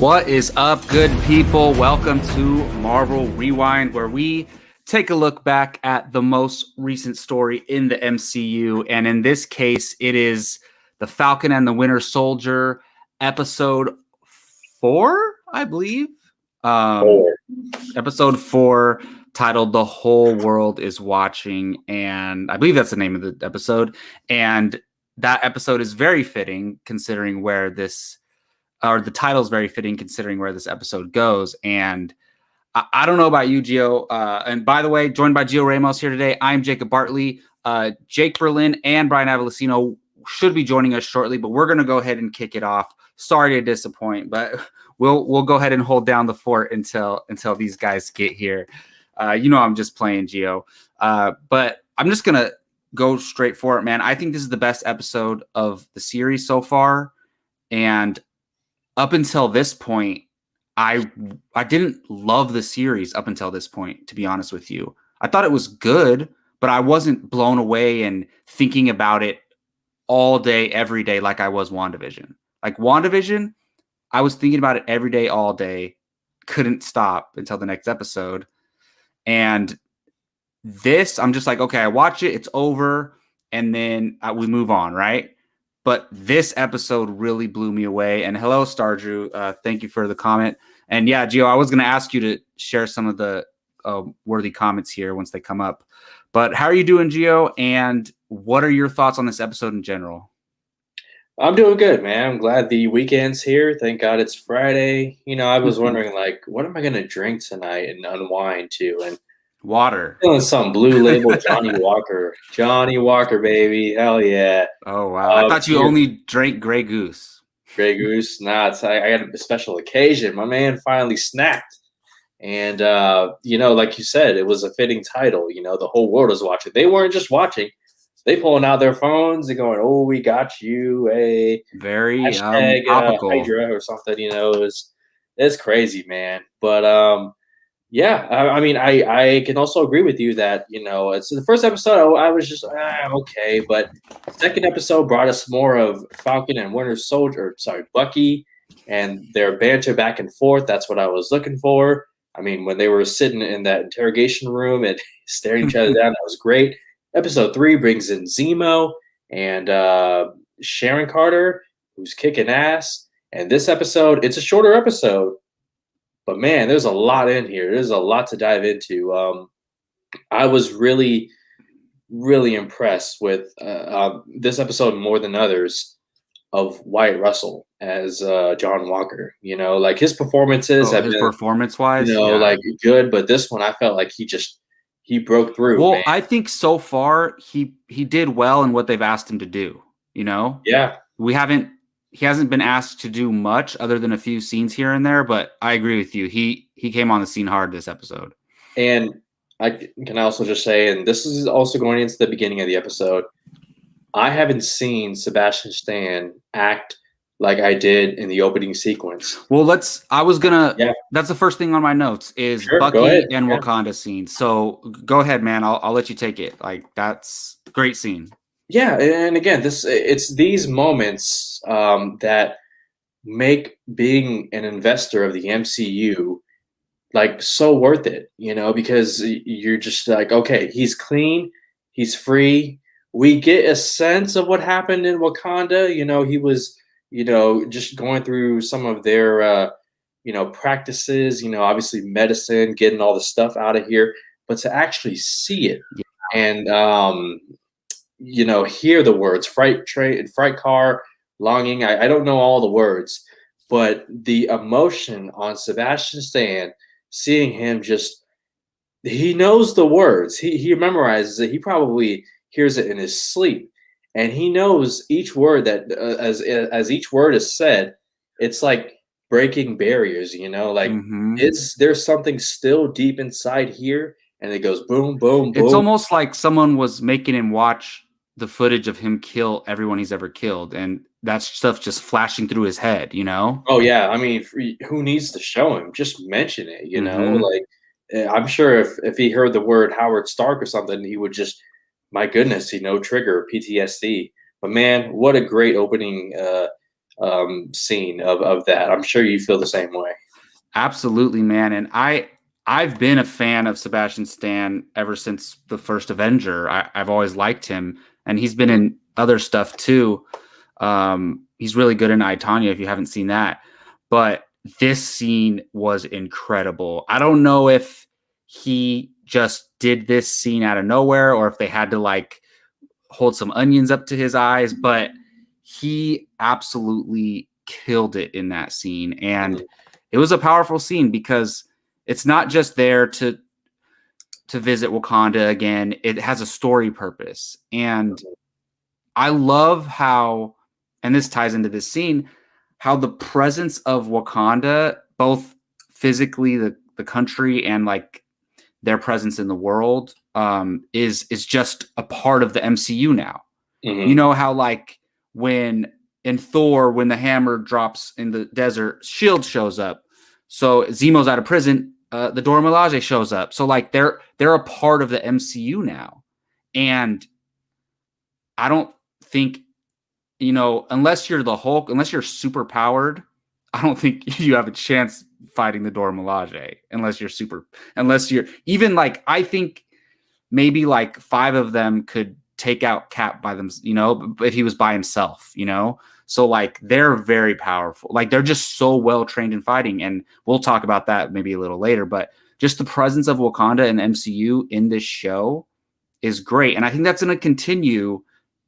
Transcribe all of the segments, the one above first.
What is up, good people? Welcome to Marvel Rewind, where we take a look back at the most recent story in the MCU. And in this case, it is the Falcon and the Winter Soldier, episode 4, I believe. Episode 4, titled The Whole World is Watching. And I believe that's the name of the episode. And that episode is very fitting considering where this... or the title is very fitting considering where this episode goes. And I don't know about you, Gio. And by the way, joined by Gio Ramos here today. I'm Jacob Bartley. Jake Berlin and Brian Avalosino should be joining us shortly, but we're going to go ahead and kick it off. Sorry to disappoint, but we'll go ahead and hold down the fort until these guys get here. I'm just playing, Gio. But I'm just going to go straight for it, man. I think this is the best episode of the series so far. And up until this point, I didn't love the series up until this point, to be honest with you. I thought it was good, but I wasn't blown away and thinking about it all day, every day, like I was WandaVision. Like WandaVision, I was thinking about it every day, all day, couldn't stop until the next episode. And this, I'm just like, okay, I watch it, it's over, and then we move on, right? But this episode really blew me away. And hello, Stardrew. Thank you for the comment. And yeah, Gio, I was going to ask you to share some of the worthy comments here once they come up. But how are you doing, Gio? And what are your thoughts on this episode in general? I'm doing good, man. I'm glad the weekend's here. Thank God it's Friday. I was wondering, what am I going to drink tonight and unwind to? And water. Feeling some Blue Label Johnny Walker. Johnny Walker, baby. Hell yeah. Oh, wow. I thought you only drank Grey Goose. Grey Goose? Nah, I got a special occasion. My man finally snapped. And, like you said, it was a fitting title. The whole world is watching. They weren't just watching. They pulling out their phones and going, "Oh, we got you." Very hashtag, topical. Hydra or something. It's crazy, man. But yeah, I can also agree with you that it's the first episode. I was just okay, but the second episode brought us more of Falcon and Winter Soldier. Bucky and their banter back and forth. That's what I was looking for. I mean, when they were sitting in that interrogation room and staring each other down, that was great. Episode 3 brings in Zemo and Sharon Carter, who's kicking ass. And this episode, it's a shorter episode, but man, there's a lot in here. There's a lot to dive into. I was really, really impressed with this episode more than others of Wyatt Russell as John Walker. His performances have been performance-wise, good, but this one I felt like he broke through. Well, man. I think so far he did well in what they've asked him to do. Yeah. He hasn't been asked to do much other than a few scenes here and there, but I agree with you. He came on the scene hard this episode. And I can also just say, and this is also going into the beginning of the episode, I haven't seen Sebastian Stan act like I did in the opening sequence. Well, that's the first thing on my notes is Sure, Bucky and Wakanda scene. So go ahead, man. I'll let you take it. That's a great scene. Yeah, and again, it's these moments that make being an investor of the MCU so worth it, because you're just like, okay, he's clean, he's free. We get a sense of what happened in Wakanda. He was, just going through some of their, practices, obviously medicine, getting all the stuff out of here, but to actually see it and, hear the words fright car, longing. I don't know all the words, but the emotion on Sebastian Stan, seeing him he knows the words. He memorizes it. He probably hears it in his sleep. And he knows each word that as each word is said, it's like breaking barriers, is there something still deep inside here? And it goes boom, boom, boom. It's almost like someone was making him watch the footage of him kill everyone he's ever killed. And that stuff just flashing through his head, Oh, yeah. I mean, who needs to show him? Just mention it, I'm sure if he heard the word Howard Stark or something, he would just, my goodness, trigger PTSD. But man, what a great opening scene of that. I'm sure you feel the same way. Absolutely, man. And I've been a fan of Sebastian Stan ever since the first Avenger. I've always liked him, and he's been in other stuff too. He's really good in I, Tonya, if you haven't seen that. But this scene was incredible. I don't know if he just did this scene out of nowhere or if they had to like hold some onions up to his eyes, but he absolutely killed it in that scene. And it was a powerful scene because it's not just there to visit Wakanda again. It has a story purpose. And I love how, and this ties into this scene, how the presence of Wakanda, both physically the country and like their presence in the world, is just a part of the MCU now. Mm-hmm. You know how like when in Thor, when the hammer drops in the desert, Shield shows up. So Zemo's out of prison. The Dora Milaje shows up. So like they're a part of the MCU now, and I don't think, you know, unless you're the Hulk, unless you're super powered, I don't think you have a chance fighting the Dora Milaje unless you're even like, I think maybe like 5 of them could take out Cap by them, you know, if he was by himself, you know? So like they're very powerful. Like they're just so well trained in fighting. And we'll talk about that maybe a little later, but just the presence of Wakanda and MCU in this show is great. And I think that's going to continue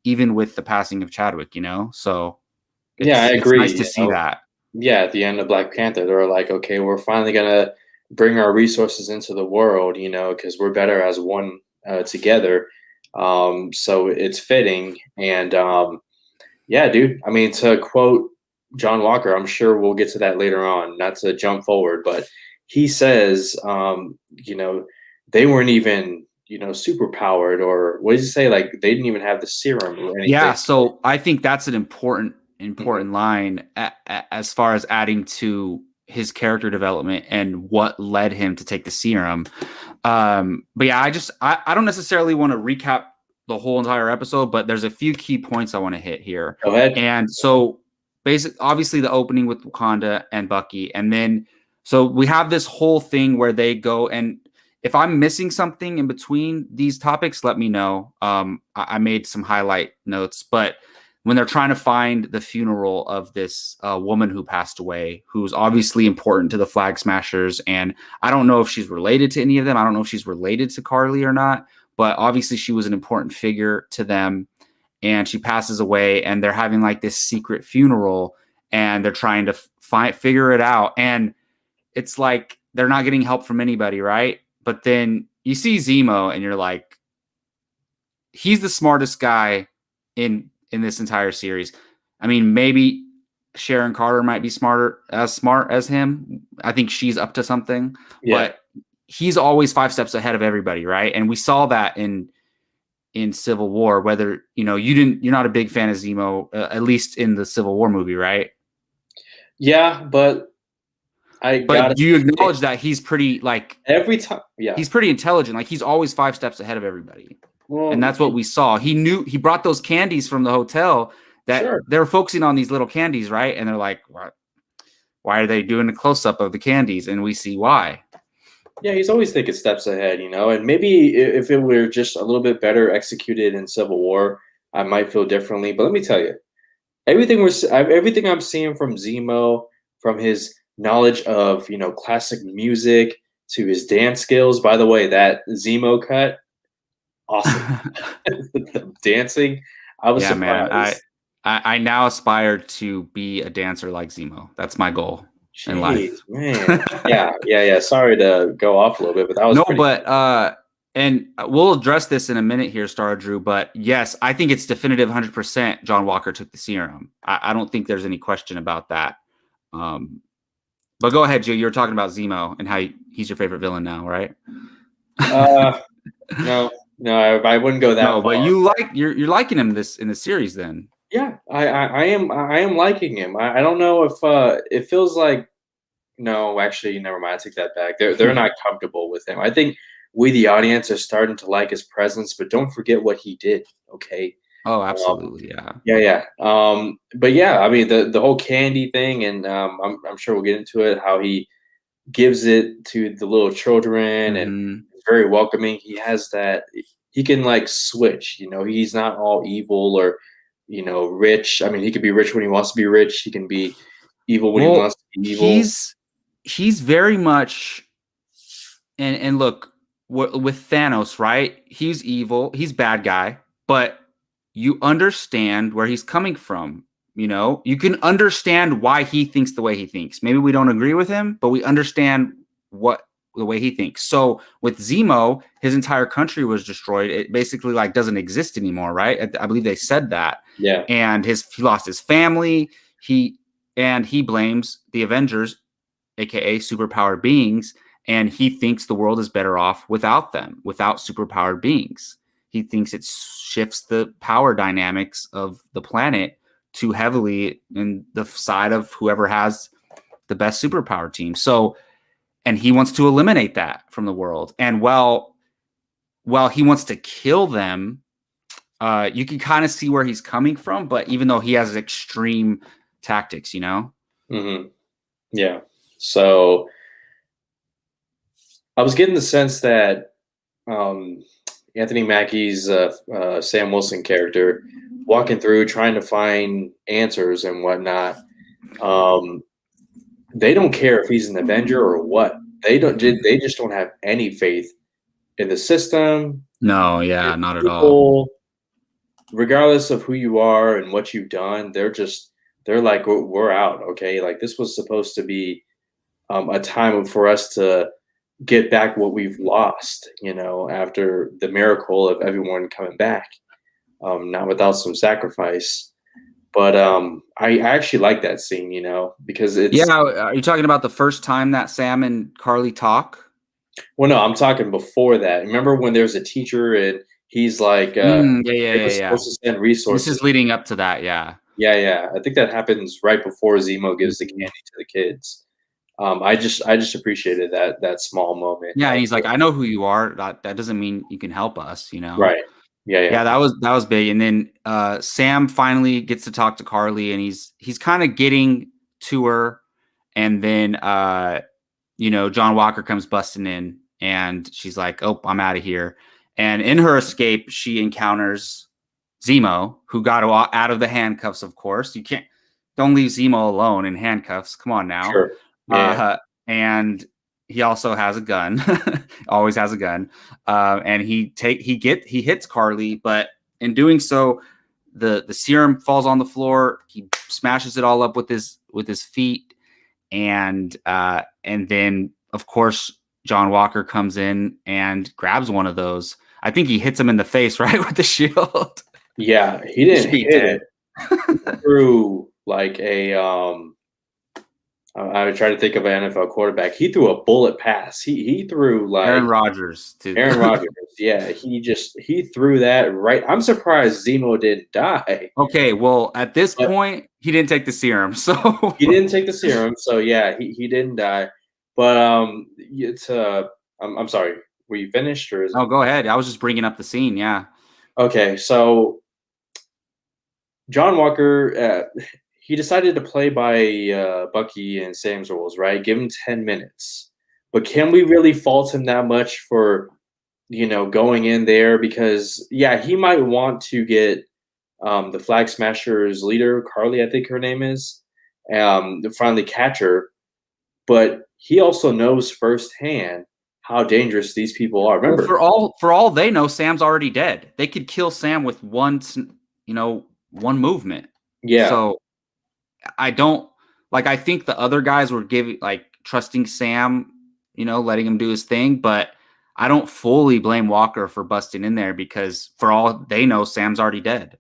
even with the passing of Chadwick, you know? So Yeah, I it's agree. nice to see that. Yeah, at the end of Black Panther, they were like, okay, we're finally gonna bring our resources into the world, you know, because we're better as one together. So it's fitting. And yeah, dude. I mean, to quote John Walker, I'm sure we'll get to that later on. Not to jump forward, but he says, you know, they weren't even, you know, super powered, or what did he say? Like they didn't even have the serum or anything. Yeah, so I think that's an important line as far as adding to his character development and what led him to take the serum. But yeah, I don't necessarily want to recap the whole entire episode, but there's a few key points I want to hit here. Go ahead. And so obviously the opening with Wakanda and Bucky, and then so we have this whole thing where they go, and if I'm missing something in between these topics, let me know. I made some highlight notes, but when they're trying to find the funeral of this woman who passed away, who's obviously important to the Flag Smashers, and I don't know if she's related to any of them. I don't know if she's related to Carly or not, but obviously she was an important figure to them, and she passes away, and they're having like this secret funeral, and they're trying to figure it out, and it's like they're not getting help from anybody, right? But then you see Zemo and you're like, he's the smartest guy in this entire series. I mean, maybe Sharon Carter might be smart as him. I think she's up to something, but he's always 5 steps ahead of everybody, right? And we saw that in Civil War, whether, you know, you're not a big fan of Zemo, at least in the Civil War movie, right? Yeah, but you acknowledge that he's pretty like every time. Yeah, he's pretty intelligent. Like he's always 5 steps ahead of everybody. Well, and that's what we saw. He brought those candies from the hotel that they were focusing on these little candies, right? And they're like, why are they doing a close up of the candies? And we see why. Yeah, he's always thinking steps ahead, you know. And maybe if it were just a little bit better executed in Civil War, I might feel differently. But let me tell you, everything I'm seeing from Zemo, from his knowledge of, you know, classic music to his dance skills. By the way, that Zemo cut, awesome. Dancing, I was surprised. Man, I now aspire to be a dancer like Zemo. That's my goal in life. Man. Yeah. Sorry to go off a little bit, but that was and we'll address this in a minute here, Star Drew. But yes, I think it's definitive 100% John Walker took the serum. I don't think there's any question about that. But go ahead, Joe. You were talking about Zemo and how he's your favorite villain now, right? No, I wouldn't go that far. But you're liking him in this series then. Yeah, I am liking him. I don't know if it feels like, no, actually, never mind. I take that back. They're not comfortable with him. I think we, the audience, are starting to like his presence, but don't forget what he did. Okay, Oh, Um, absolutely, yeah. yeah, yeah. But yeah, I mean the whole candy thing, and I'm sure we'll get into it. How he gives it to the little children and Mhm. is very welcoming. He has that. He can like switch. You know, he's not all evil or rich. I mean, he could be rich when he wants to be rich. He can be evil when he Well, wants to be evil. he's very much and look, with Thanos, right? He's evil, he's bad guy, but you understand where he's coming from. You can understand why he thinks the way he thinks. Maybe we don't agree with him, but we understand what the way he thinks. So with Zemo, his entire country was destroyed. It basically like doesn't exist anymore, right? I believe they said that. Yeah. And he lost his family. He blames the Avengers, aka superpowered beings, and he thinks the world is better off without them, without superpowered beings. He thinks it shifts the power dynamics of the planet too heavily in the side of whoever has the best superpower team. So, and he wants to eliminate that from the world. And while he wants to kill them, you can kind of see where he's coming from. But even though he has extreme tactics, Hmm. Yeah. So I was getting the sense that um, Anthony Mackie's Sam Wilson character walking through trying to find answers and whatnot. Um, they don't care if he's an Avenger or what. They don't. They just don't have any faith in the system, No, in yeah, not at all. people, regardless of who you are and what you've done. They're like we're out. Okay, like this was supposed to be a time for us to get back what we've lost. After the miracle of everyone coming back, not without some sacrifice. But I actually like that scene, because Yeah, it's are you talking about the first time that Sam and Carly talk? well, no, I'm talking before that. Remember when there's a teacher and he's like, Yeah, yeah, they were yeah, yeah. supposed to send This resources. is leading up to that, yeah. Yeah, yeah. I think that happens right before Zemo gives the Mhm. candy to the kids. I just appreciated that small moment. Yeah, and Like, he's like, "I know who you are. That doesn't mean you can help us." right. Yeah, yeah. Yeah, that was big. And then Sam finally gets to talk to Carly, and he's kind of getting to her, and then John Walker comes busting in, and she's like, "Oh, I'm out of here." And in her escape, she encounters Zemo, who got out of the handcuffs. Of course, you don't leave Zemo alone in handcuffs. Come on now. Sure. Yeah, yeah. Uh, and he also has a gun. Always has a gun. And he hits Carly, but in doing so, the serum falls on the floor. He smashes it all up with his feet, and then of course John Walker comes in and grabs one of those. I think he hits him in the face right with the shield. Yeah, he He didn't should be hit it dead. through like a I was trying to think of an NFL quarterback. He threw a bullet pass. He threw Aaron like Rodgers to Aaron Rodgers. Yeah, he threw that right. I'm surprised Zemo didn't die, Okay, well, at this but point, he didn't take the serum, so he didn't take the serum, so yeah, he didn't die. But it's I'm sorry. Were you finished or is it oh, go ahead. I was just bringing up the scene. Yeah. okay? So John Walker, he decided to play by Bucky and Sam's rules, right? Give him 10 minutes, but can we really fault him that much for going in there? Because yeah, he might want to get the Flag Smashers leader, Carly, I think her name is, to finally catch her. But he also knows firsthand how dangerous these people are. Well, Remember, for all they know, Sam's already dead. They could kill Sam with one movement. yeah, So I don't like. I think the other guys were giving trusting Sam, letting him do his thing, but I don't fully blame Walker for busting in there because for all they know, Sam's already dead.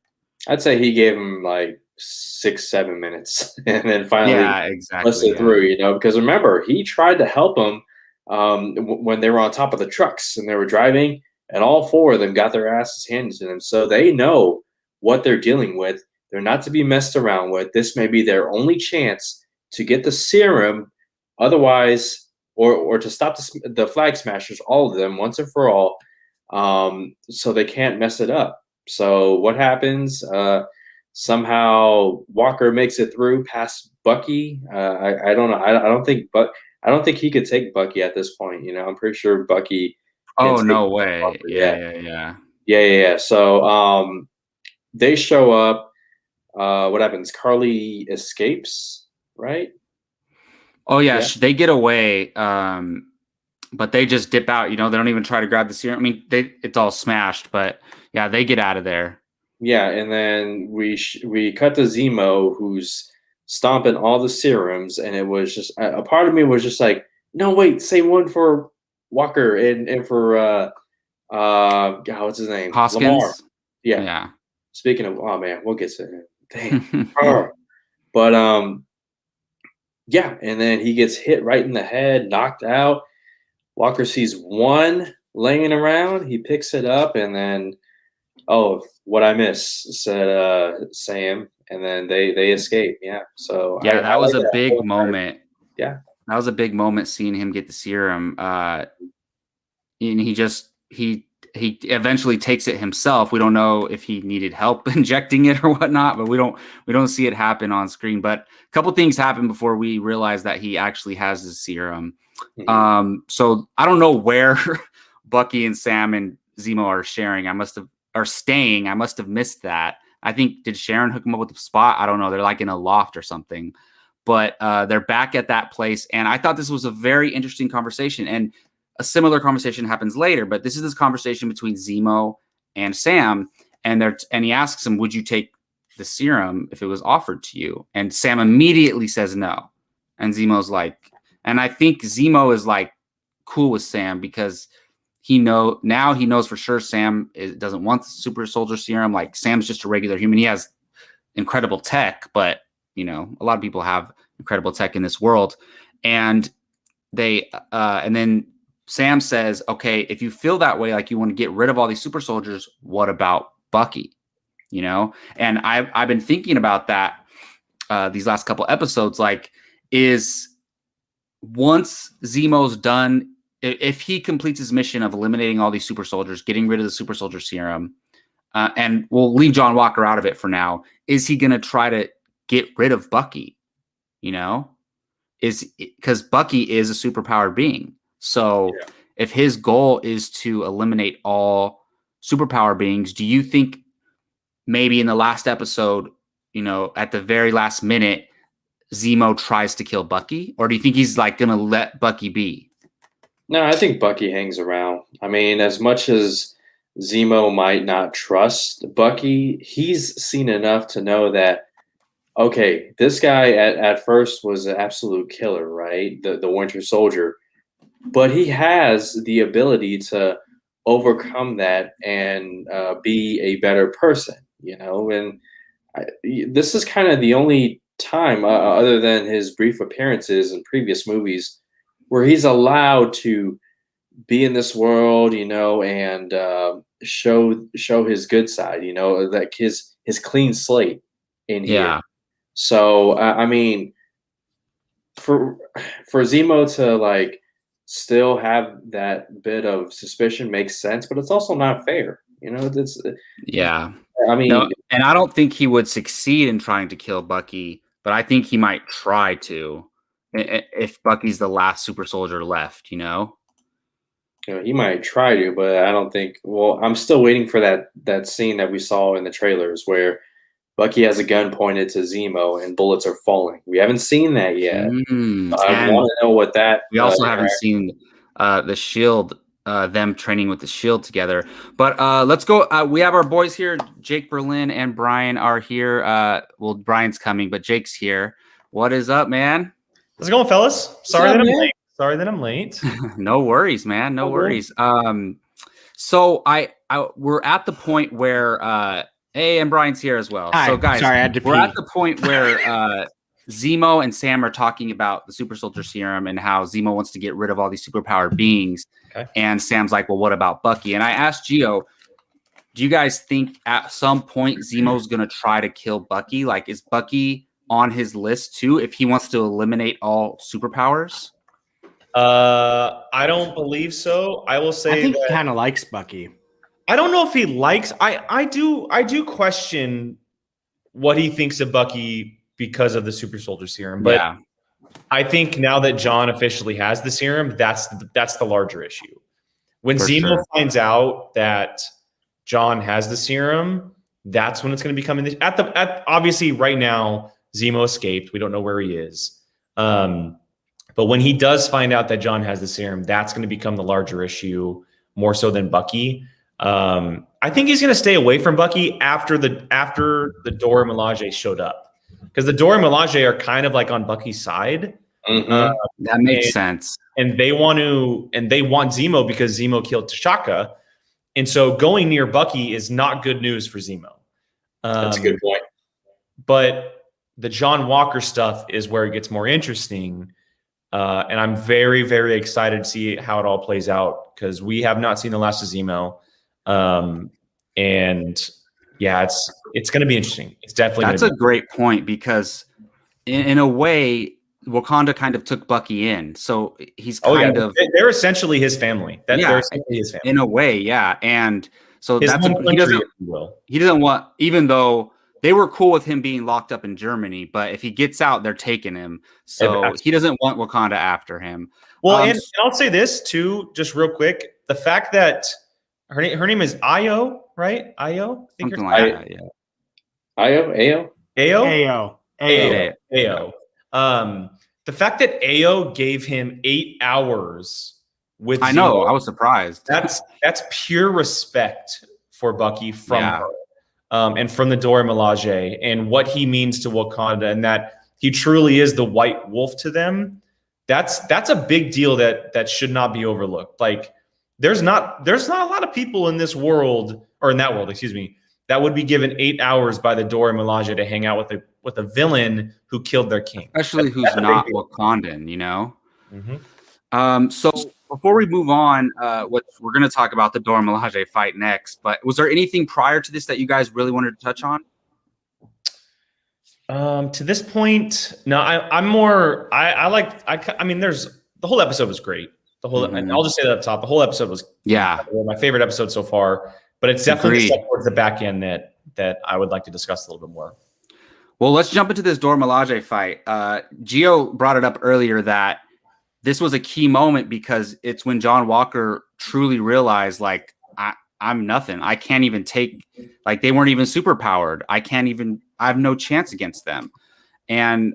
I'd say he gave him like 6, 7 minutes, and then finally Yeah, exactly. busted Yeah. through. Because remember, he tried to help him when they were on top of the trucks and they were driving, and all four of them got their asses handed to them. So they know what they're dealing with. They're not to be messed around with. This may be their only chance to get the serum, otherwise, or to stop the Flag Smashers, all of them, once and for all. So they can't mess it up. So what happens? Somehow Walker makes it through past Bucky. I don't know. I don't think he could take Bucky at this point. I'm pretty sure Bucky can Oh, take no way. Walker. Yeah, Yeah, yeah, yeah. yeah. So they show up. What happens? Carly escapes, right? Oh yeah, Yeah. they get away, but they just dip out. They don't even try to grab the serum. I mean, it's all smashed, but yeah, they get out of there. Yeah, and then we cut to Zemo, who's stomping all the serums, and it was just a part of me was just like, no, wait, save one for Walker and for God, what's his name, Lamar. Hoskins. Yeah. Yeah. Speaking of, oh man, we'll get to it. Damn. Arr. But yeah, and then he gets hit right in the head, knocked out. Walker sees one laying around. He picks it up, and then oh, what I miss, said Sam, and then they escape. Yeah, so Yeah, I that was like a that big whole entire. moment. Yeah, That was a big moment seeing him get the serum. And he eventually takes it himself. We don't know if he needed help injecting it or whatnot, but we don't see it happen on screen. But a couple things happen before we realize that he actually has the serum. hmm So I don't know where Bucky and Sam and Zemo are sharing. Are staying. I must have missed that. I think, did Sharon hook him up with the spot? I don't know. They're like in a loft or something. But they're back at that place, and I thought this was a very interesting conversation. And a similar conversation happens later, but this is this conversation between Zemo and Sam, and he asks him, "Would you take the serum if it was offered to you?" And Sam immediately says no, and Zemo's like, and I think Zemo is like cool with Sam because he knows for sure Sam doesn't want the super soldier serum. Like Sam's just a regular human. He has incredible tech, but a lot of people have incredible tech in this world, and and then Sam says, okay, if you feel that way, like you want to get rid of all these super soldiers, what about Bucky? And I've been thinking about that these last couple episodes. Like, is once Zemo's done, if he completes his mission of eliminating all these super soldiers, getting rid of the super soldier serum, and we'll leave John Walker out of it for now, is he going to try to get rid of Bucky? Is because Bucky is a superpowered being. So yeah. if his goal is to eliminate all superpower beings, do you think maybe in the last episode, at the very last minute, Zemo tries to kill Bucky? Or do you think he's like going to let Bucky be? No, I think Bucky hangs around. I mean, as much as Zemo might not trust Bucky, he's seen enough to know that okay, this guy at first was an absolute killer, right? The Winter Soldier, but he has the ability to overcome that and be a better person, And this is kind of the only time, other than his brief appearances in previous movies, where he's allowed to be in this world, and show his good side, like his clean slate in here. Yeah. So I mean, for Zemo to like still have that bit of suspicion makes sense, but it's also not fair. It's Yeah. I No, mean, and I don't think he would succeed in trying to kill Bucky, but I think he might try to if Bucky's the last super soldier left. he might try to, but I don't think. Well, I'm still waiting for that scene that we saw in the trailers where Bucky has a gun pointed to Zemo and bullets are falling. We haven't seen that yet. I And want to know what that we also haven't interaction. seen the Shield, them training with the Shield together. But let's go. We have our boys here. Jake Berlin and Brian are here. Well, Brian's coming, but Jake's here. What is up, man? How's it going, fellas? Sorry up, that I'm man? late. Sorry that I'm late. No worries, man. No Oh, good. worries. So we're at the point where hey, and Brian's here as well. Hi. So guys, Sorry, I had to we're pee. at the point where Zemo and Sam are talking about the super soldier serum and how Zemo wants to get rid of all these superpowered beings. Okay. And Sam's like, well, what about Bucky? And I asked Gio, do you guys think at some point Zemo's going to try to kill Bucky? Like, is Bucky on his list too if he wants to eliminate all superpowers? I don't believe so. I will say I think he that kind of likes Bucky. I don't know if he likes. I do question what he thinks of Bucky because of the super soldier serum. But Yeah, I think now that John officially has the serum, that's the larger issue. When for Zemo sure. finds out that John has the serum, that's when it's going to become obviously right now Zemo escaped. We don't know where he is. But when he does find out that John has the serum, that's going to become the larger issue, more so than Bucky. I think he's going to stay away from Bucky after the Dora Milaje showed up, because the Dora Milaje are kind of like on Bucky's side. Mm-hmm. That makes sense. And they want Zemo because Zemo killed T'Chaka. And so going near Bucky is not good news for Zemo. That's a good point. But the John Walker stuff is where it gets more interesting. And I'm very, very excited to see how it all plays out, because we have not seen the last of Zemo. And yeah, it's going to be interesting. It's definitely That's a great point, because in a way, Wakanda kind of took Bucky in, so he's they're essentially his family. They're essentially his family in a way, yeah. And so his he doesn't want, even though they were cool with him being locked up in Germany, but if he gets out, they're taking him. So he doesn't want Wakanda after him. Well, and I'll say this too, just real quick: the fact that her name is Ayo, right? Ayo, something like that. Yeah. Ayo. The fact that Ayo gave him 8 hours with I know, I was surprised. That's pure respect for Bucky from her, and from the Dora Milaje, and what he means to Wakanda, and that he truly is the white wolf to them. That's a big deal that should not be overlooked. Like, there's not a lot of people in this world, or in that world, excuse me, that would be given 8 hours by the Dora Milaje to hang out with a villain who killed their king, especially who's not Wakandan, you know. Mm-hmm. So before we move on, we're going to talk about the Dora Milaje fight next. But was there anything prior to this that you guys really wanted to touch on? To this point, no. I mean, the whole episode was great. I'll just say that up top. The whole episode was my favorite episode so far. But it's definitely the step towards the back end that I would like to discuss a little bit more. Well, let's jump into this Dora Milaje fight. Gio brought it up earlier that this was a key moment, because it's when John Walker truly realized, like, I'm nothing. I can't even take, like, they weren't even super powered. I have no chance against them. And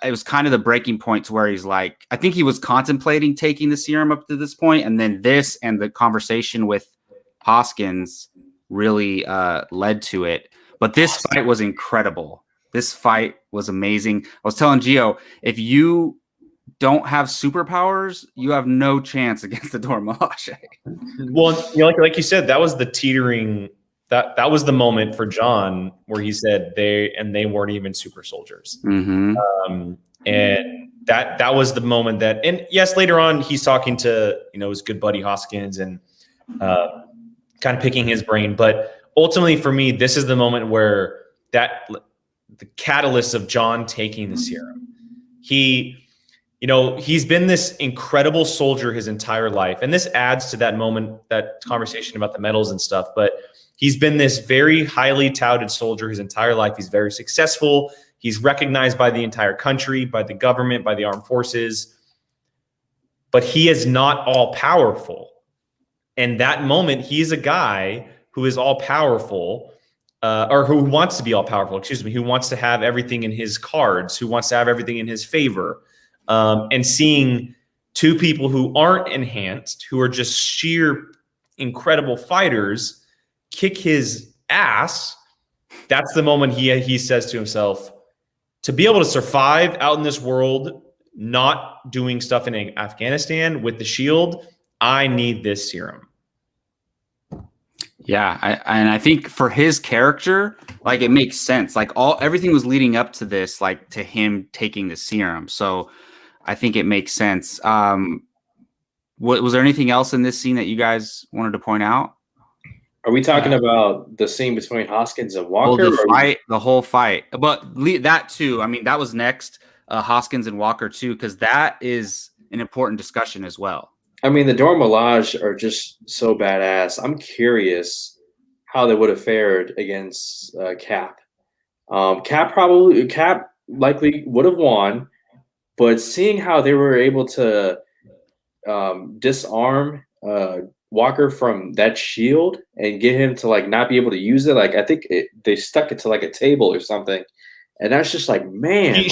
it was kind of the breaking point to where he's like, I think he was contemplating taking the serum up to this point, and then this and the conversation with Hoskins really led to it. But this fight was incredible. This fight was amazing. I was telling Gio, if you don't have superpowers, you have no chance against the Dora Milaje. Well, like you said, that was the teetering. That was the moment for John where he said they weren't even super soldiers. Mm-hmm. And that was the moment that, and yes, later on he's talking to his good buddy Hoskins and kind of picking his brain. But ultimately, for me, this is the moment where the catalyst of John taking the serum. He's been this incredible soldier his entire life. And this adds to that moment, that conversation about the medals and stuff. But he's been this very highly touted soldier his entire life. He's very successful. He's recognized by the entire country, by the government, by the armed forces. But he is not all powerful. And that moment, he's a guy who is all powerful, or who wants to be all powerful, who wants to have everything in his cards, who wants to have everything in his favor. And seeing two people who aren't enhanced, who are just sheer incredible fighters, kick his ass, that's the moment he says to himself, to be able to survive out in this world, not doing stuff in Afghanistan with the shield, I need this serum. Yeah, I think for his character, like, it makes sense. Like, everything was leading up to this, like, to him taking the serum. So I think it makes sense. Was there anything else in this scene that you guys wanted to point out? Are we talking about the scene between Hoskins and Walker? Well, the whole fight. But that too. I mean, that was next. Hoskins and Walker too, because that is an important discussion as well. I mean, the Dora Milaje are just so badass. I'm curious how they would have fared against Cap. Cap likely would have won, but seeing how they were able to disarm Walker from that shield and get him to like not be able to use it, like I think they stuck it to like a table or something, and that's just like, man,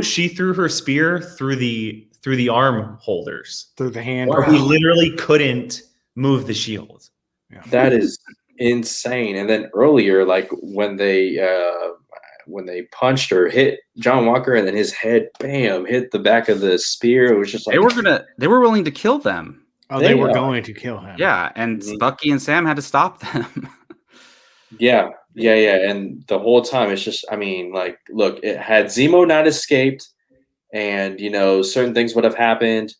she threw her spear through the arm holders, through the hand. Or he literally couldn't move the shield. Yeah. That is insane. And then earlier, like when they punched or hit John Walker, and then his head, bam, hit the back of the spear. It was just like they were willing to kill them. Oh, they were going to kill him. Yeah, and Bucky and Sam had to stop them. Yeah. And the whole time, it's just, I mean, like, look, it had Zemo not escaped, and certain things would have happened,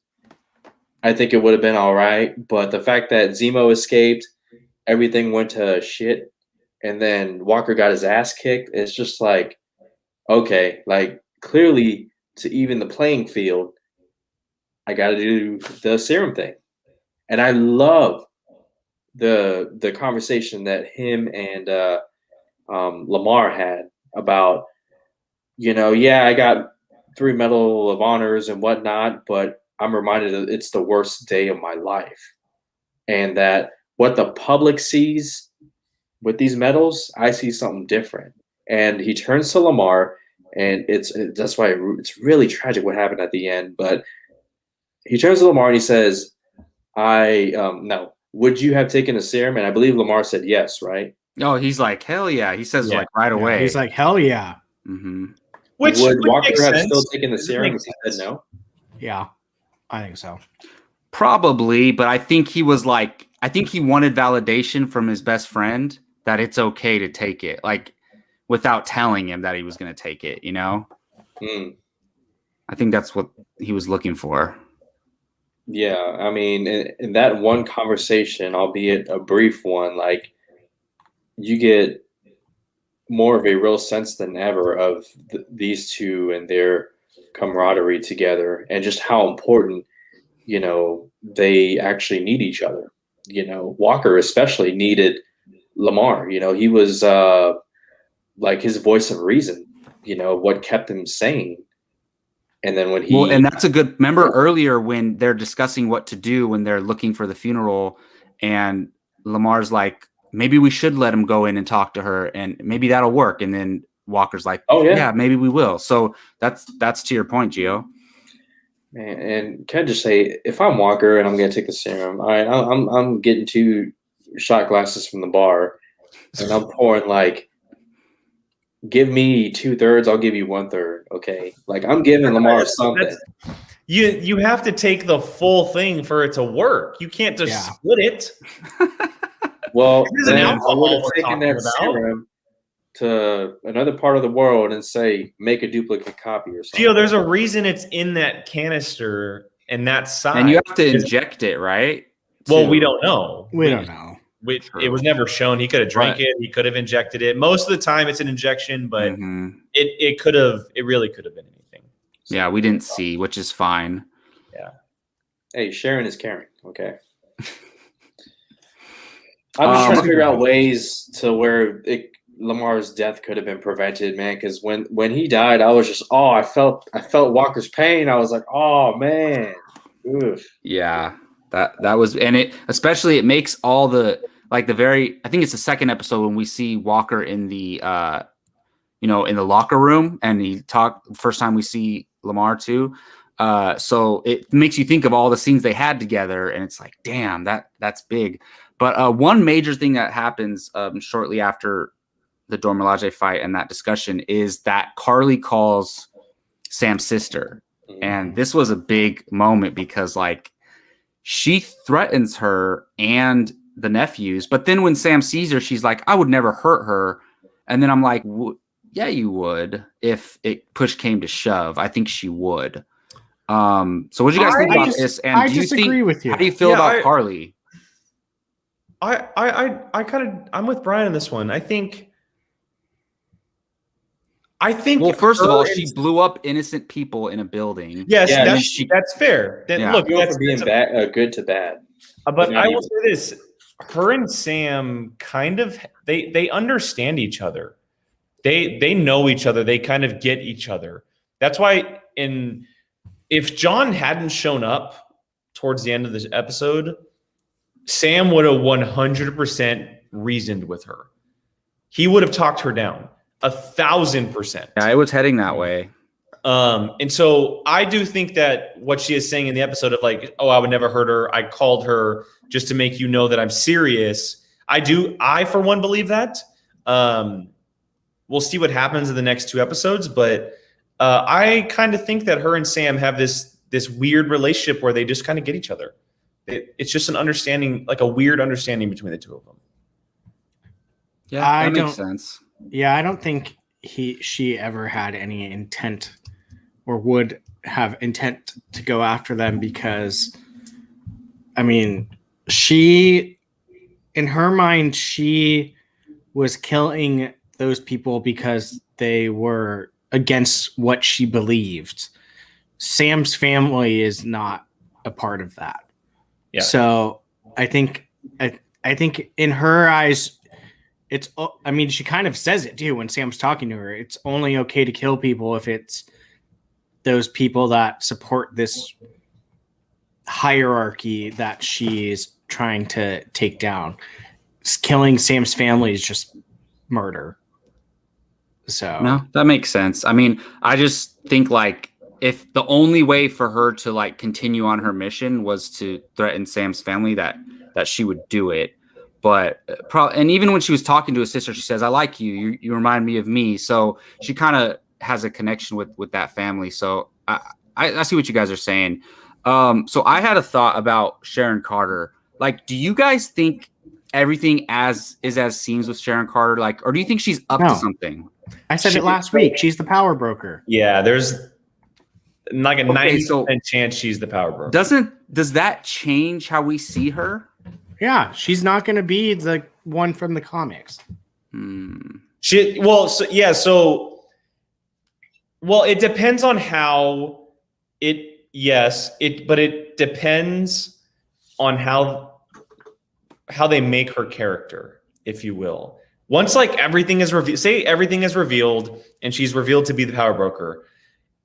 I think it would have been all right. But the fact that Zemo escaped, everything went to shit, and then Walker got his ass kicked. It's just like, okay, like clearly to even the playing field, I got to do the serum thing. And I love the conversation that him and Lamar had about, I got 3 Medal of Honors and whatnot, but I'm reminded that it's the worst day of my life. And that what the public sees with these medals, I see something different. And he turns to Lamar, and that's why it's really tragic what happened at the end. But he turns to Lamar and he says, no, would you have taken a serum? And I believe Lamar said yes, right? Oh, he's like, hell yeah. He says like right away. He's like, hell yeah. Mm-hmm. Would Walker have still taken the serum if he said no? Yeah, I think so. Probably, but I think he wanted validation from his best friend that it's okay to take it, like without telling him that he was going to take it, I think that's what he was looking for. Yeah, I mean, in that one conversation, albeit a brief one, like you get more of a real sense than ever of these two and their camaraderie together, and just how important, they actually need each other. Walker especially needed Lamar. He was like his voice of reason, what kept him sane. And then when and that's a good, remember earlier when they're discussing what to do when they're looking for the funeral, and Lamar's like, maybe we should let him go in and talk to her and maybe that'll work. And then Walker's like, oh yeah, maybe we will. So that's to your point, Gio. And can I just say, if I'm Walker and I'm going to take the serum, all right, I'm getting 2 shot glasses from the bar, and I'm pouring like, give me 2/3, I'll give you 1/3. Okay, like I'm giving Lamar something. You have to take the full thing for it to work. You can't just split it. Well, then I would have taken that serum to another part of the world and say, make a duplicate copy or something. Gio, there's a reason it's in that canister and that size. And you have to inject it, right? Well, we don't know. We don't know. It was never shown. He could have drank it. He could have injected it. Most of the time, it's an injection, but it really could have been anything. So, yeah, we didn't see, which is fine. Yeah. Hey, sharing is caring. Okay. I'm just trying to figure out ways to where Lamar's death could have been prevented, man. Because when he died, I was just, I felt Walker's pain. I was like, oh man. Oof. Yeah, that was, and it makes all the I think it's the second episode when we see Walker in the in the locker room, and the first time we see Lamar too. So it makes you think of all the scenes they had together, and it's like, damn, that's big. But one major thing that happens shortly after the Dora Milaje fight and that discussion is that Carly calls Sam's sister. Mm-hmm. And this was a big moment because she threatens her and the nephews. But then when Sam sees her, she's like, I would never hurt her. And then I'm like, yeah, you would. If push came to shove, I think she would. So what do you guys think about this? And I disagree with you. How do you feel about Carly? I'm with Brian on this one. I think. Well, first of all, she blew up innocent people in a building. Yes, that's fair. Then look, that's being good to bad. But I will say this: her and Sam kind of they understand each other. They know each other. They kind of get each other. That's why if John hadn't shown up towards the end of this episode, Sam would have 100% reasoned with her. He would have talked her down 1,000%. Yeah, it was heading that way. And so I do think that what she is saying in the episode of like, oh, I would never hurt her. I called her just to make you know that I'm serious. I for one believe that. We'll see what happens in the next 2 episodes, but I kind of think that her and Sam have this weird relationship where they just kind of get each other. It's just an understanding, like a weird understanding between the two of them. Yeah, that makes sense. Yeah, I don't think she ever had any intent or would have intent to go after them because, I mean, in her mind, she was killing those people because they were against what she believed. Sam's family is not a part of that. Yeah. So I think in her eyes, she kind of says it too when Sam's talking to her. It's only okay to kill people if it's those people that support this hierarchy that she's trying to take down. Killing Sam's family is just murder. So no, that makes sense. I mean, I just think like if the only way for her to like continue on her mission was to threaten Sam's family, that she would do it. But and even when she was talking to his sister, she says, "I like you. You remind me of me." So she kind of has a connection with that family. So I see what you guys are saying. So I had a thought about Sharon Carter. Like, do you guys think everything as seems with Sharon Carter? Like, or do you think she's up to something? I said it last week. She's the power broker. Yeah, there's like a 90% chance she's the power broker. Does that change how we see her? Yeah, she's not going to be the one from the comics. It depends on how but it depends on how they make her character, if you will. Once like everything is revealed, say everything is revealed and she's revealed to be the power broker,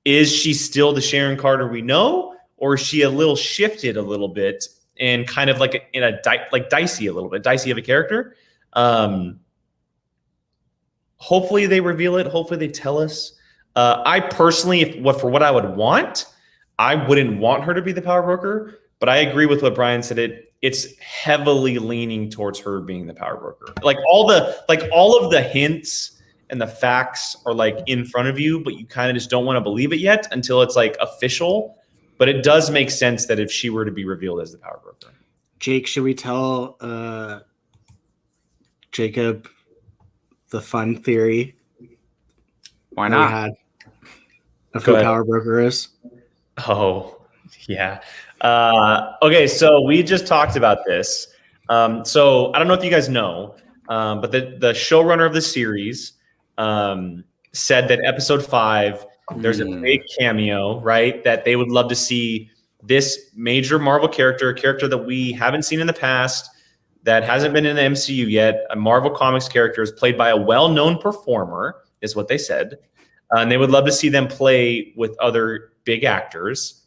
is she still the Sharon Carter we know, or is she a little shifted a little bit and kind of like in a dicey a little bit, dicey of a character? Hopefully they reveal it. Hopefully they tell us. I personally, for what I would want, I wouldn't want her to be the power broker, but I agree with what Brian said. It's heavily leaning towards her being the power broker. Like all of the hints and the facts are like in front of you, but you kind of just don't want to believe it yet until it's like official. But it does make sense that if she were to be revealed as the power broker. Jake, should we tell Jacob the fun theory? Why not? Had of who power broker is? Oh, yeah. Okay, so we just talked about this. So I don't know if you guys know, but the showrunner of the series said that episode 5, there's a big cameo, right? That they would love to see this major Marvel character, a character that we haven't seen in the past, that hasn't been in the MCU yet. A Marvel Comics character is played by a well-known performer, is what they said. And they would love to see them play with other big actors.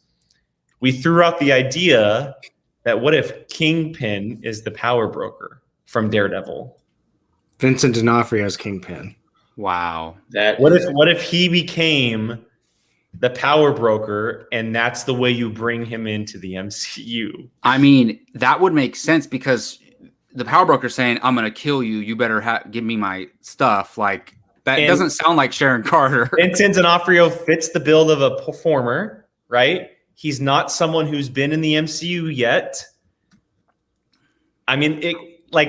We threw out the idea that what if Kingpin is the power broker from Daredevil? Vincent D'Onofrio's Kingpin. Wow. What if he became the power broker and that's the way you bring him into the MCU? I mean, that would make sense because the power broker saying, "I'm going to kill you. You better give me my stuff." Like that doesn't sound like Sharon Carter. Vincent D'Onofrio fits the build of a performer, right? He's not someone who's been in the MCU yet. I mean,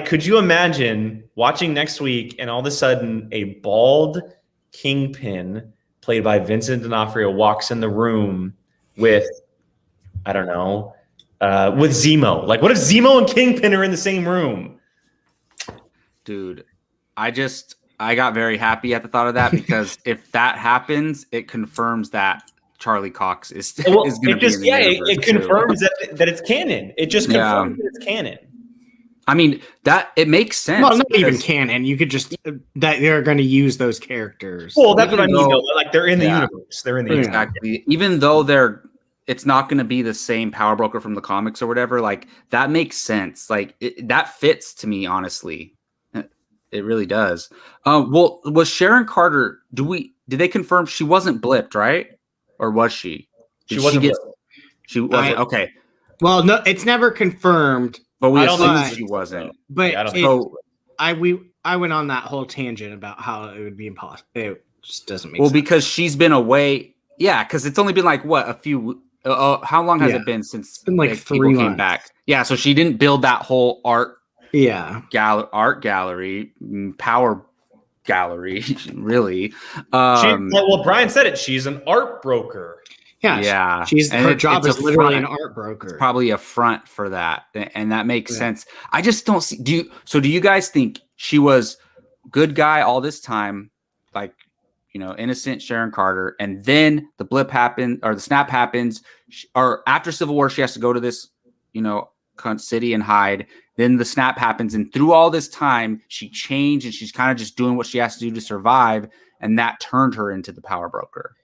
could you imagine watching next week and all of a sudden a bald Kingpin played by Vincent D'Onofrio walks in the room with, I don't know, with Zemo? Like, what if Zemo and Kingpin are in the same room? Dude, I got very happy at the thought of that because if that happens, it confirms that Charlie Cox is going to be in the universe it confirms that it's canon. It just confirms that it's canon. I mean, that it makes sense. Well, not even because canon. You could just that they're going to use those characters. Well, that's what I Even mean. though- Though. Like they're in the Yeah. universe. They're in the Yeah. universe. Exactly. Even though it's not going to be the same power broker from the comics or whatever. Like that makes sense. Like that fits to me, honestly. It really does. Well, was Sharon Carter? Did they confirm she wasn't blipped, right? Or was she? She wasn't. She wasn't. Okay, Well, no, it's never confirmed. but we I don't assumed think she wasn't. But Yeah, I don't So, I went on that whole tangent about how it would be impossible. It just doesn't make well, sense. because she's been away. Yeah, because it's only been like what, a few. How long has Yeah. it been since It's been like people 3 came months. back? Yeah, so she didn't build that whole art gallery, power gallery, really. Well, Brian said it. She's an art broker. Yeah, She's and her job it's is a literally front. an art broker. It's probably a front for that, and that makes Yeah. sense. I just don't see. Do you guys think she was good guy all this time, like innocent Sharon Carter, and then the blip happened or the snap happens, or after Civil War she has to go to this city and hide. Then the snap happens, and through all this time she changed, and she's kind of just doing what she has to do to survive, and that turned her into the power broker.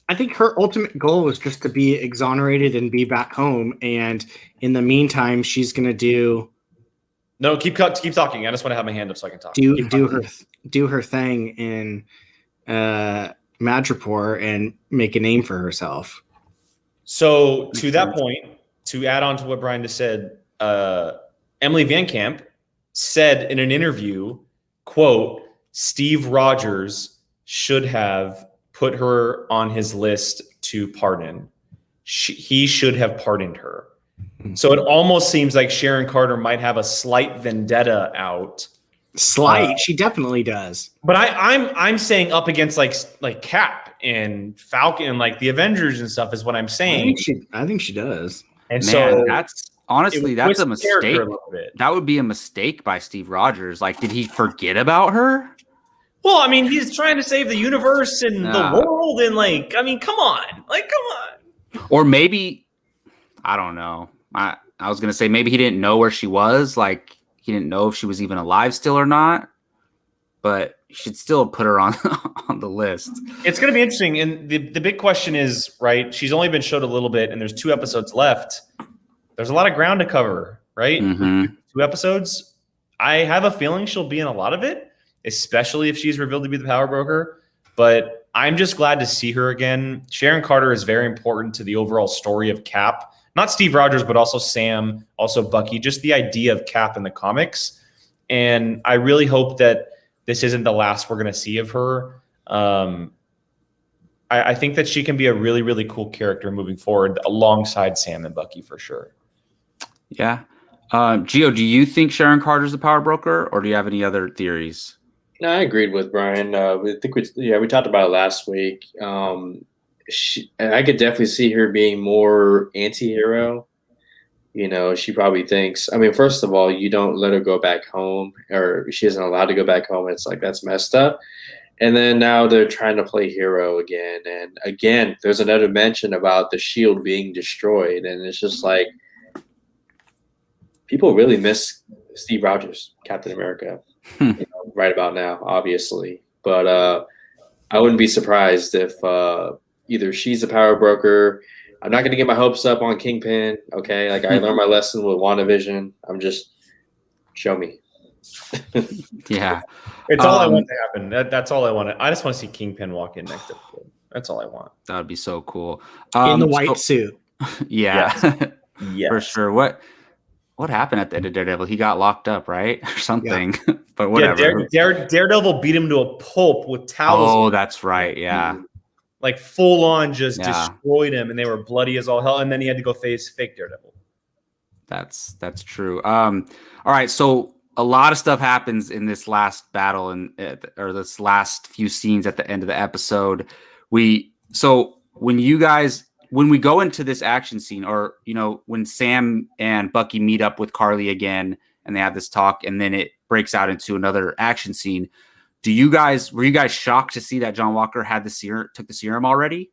I think her ultimate goal was just to be exonerated and be back home. And in the meantime, she's gonna do No, keep talking. I just want to have my hand up so I can talk. do her thing in Madripoor and make a name for herself. So to that point, to add on to what Brian just said, Emily Van Camp said in an interview, quote, Steve Rogers should have put her on his list to pardon. He should have pardoned her. So it almost seems like Sharon Carter might have a slight vendetta out. She definitely does. But I'm saying up against like Cap and Falcon and like the Avengers and stuff is what I'm saying. I think she does. And Man, so that's honestly that's a mistake. bit. That would be a mistake by Steve Rogers. Like, did he forget about her? Well, I mean, he's trying to save the universe and the world, and come on. Or maybe, I don't know. I was gonna say maybe he didn't know where she was. Like, he didn't know if she was even alive still or not. But you should still put her on on the list. It's going to be interesting, and the big question is, right? She's only been showed a little bit, and there's 2 episodes left. There's a lot of ground to cover, right? Mm-hmm. 2 episodes. I have a feeling she'll be in a lot of it, especially if she's revealed to be the power broker. But I'm just glad to see her again. Sharon Carter is very important to the overall story of Cap. Not Steve Rogers, but also Sam, also Bucky, just the idea of Cap in the comics. And I really hope that this isn't the last we're going to see of her. I think that she can be a really, really cool character moving forward alongside Sam and Bucky for sure. Yeah. Gio, do you think Sharon Carter's the power broker, or do you have any other theories? No, I agreed with Brian. I think we talked about it last week. I could definitely see her being more anti-hero. She probably thinks, I mean, first of all, you don't let her go back home, or she isn't allowed to go back home. It's like, that's messed up. And then now they're trying to play hero again. And again, there's another mention about the shield being destroyed. And it's just like, people really miss Steve Rogers, Captain America, right about now, obviously. But I wouldn't be surprised if either she's a power broker. I'm not going to get my hopes up on Kingpin, okay? Like, I learned my lesson with WandaVision. I'm just, show me. Yeah. It's all I want to happen. That's all I want. I just want to see Kingpin walk in next episode. That's all I want. That would be so cool. In the white suit. Yeah. Yes. For sure. What happened at the end of Daredevil? He got locked up, right? Or something. Yeah. But whatever. Daredevil beat him to a pulp with towels. Oh, that's right. Yeah. Like full on just destroyed him, and they were bloody as all hell. And then he had to go face fake Daredevil. That's true. All right. So a lot of stuff happens in this last battle or this last few scenes at the end of the episode. When we go into this action scene, or when Sam and Bucky meet up with Carly again and they have this talk, and then it breaks out into another action scene. Were you guys shocked to see that John Walker had took the serum already?